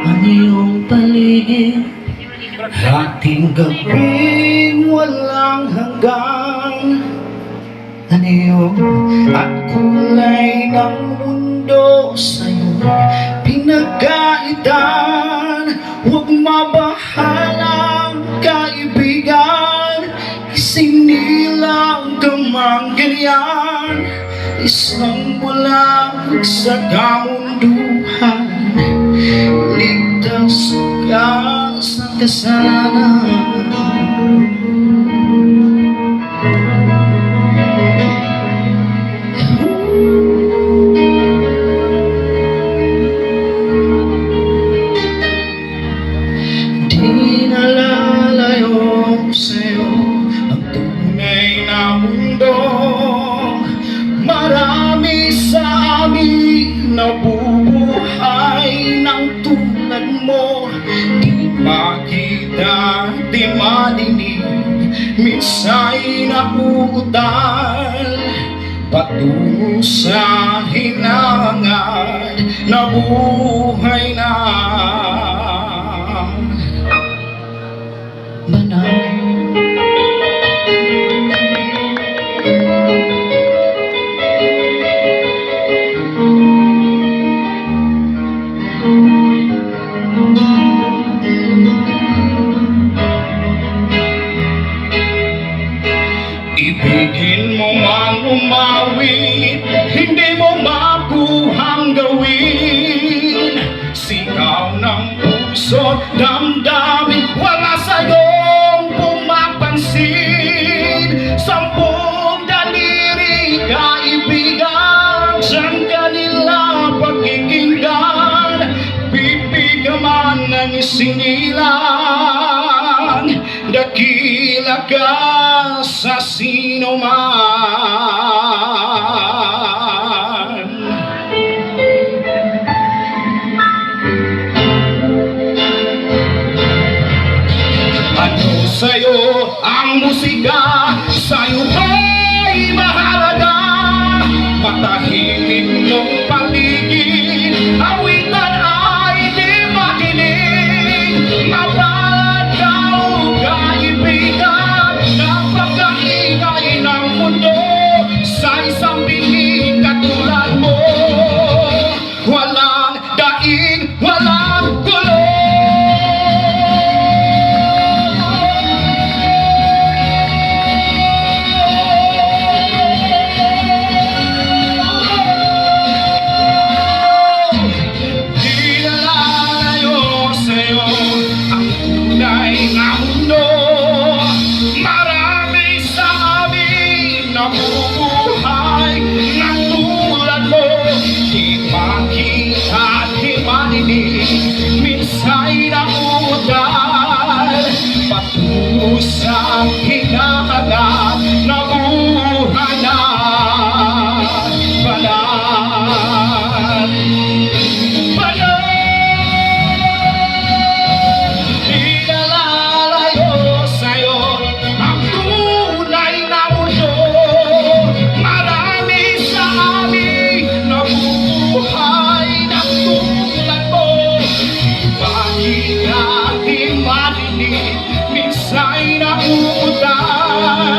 ang iyong paligid. Ating gabing walang hanggan, anyo at kulay ng mundo sa'yo pinagkaitan. Huwag mabahalang kaibigan, isinilang ka mang ganyan. Isang bulag sa kamunduhan, ligtas ka sa kasalanan. Di nalalayo sa'yo ang tunay na mundo. Marami sa amin nabubuhay ng tulad mo. Di makita, di marinig, minsa'y nauutal patungo sa hinangad na buhay na banal. Ibigin mo mang umawit, hindi mo makuhang gawin. Sigaw ng puso't damdamin, wala sa'yong pumapansin. Sampung daliri kaibigan, saan kanila pagkikinggan? Bibig man ng isinilang, dakila ka sa sino man. Ano sa'yo ang musika? Sa'yo ba'y mahalaga? Matahimik ng paligid, awitan ay di makinig. Mapalad ka o kaibigan, napakaingay ng mundo. Sa isang binging katulad mo, walang daig, walang gulo. Nabubuhay ng tulad mo, di makita, di marinig, minsa'y nauutal patungo sa hinahanap na buhay na banal. Banal. Di nalalayo sa'yo ang tunay na mundo. Minsa'y nauutal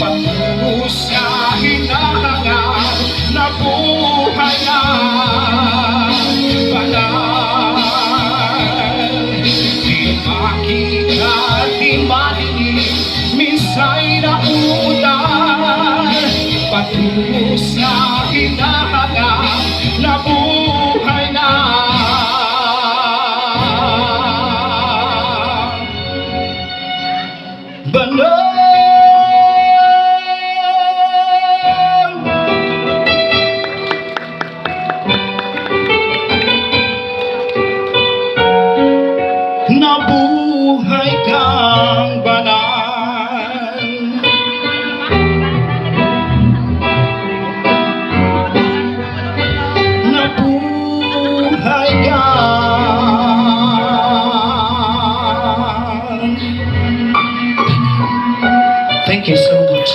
patungo sa hinahanap na buhay na banal. Di makita, di marinig, minsa'y nauutal patungo sa hinahanap na buhay na banal. Nabuhay kang banal. Nabuhay kang. Thank you so much.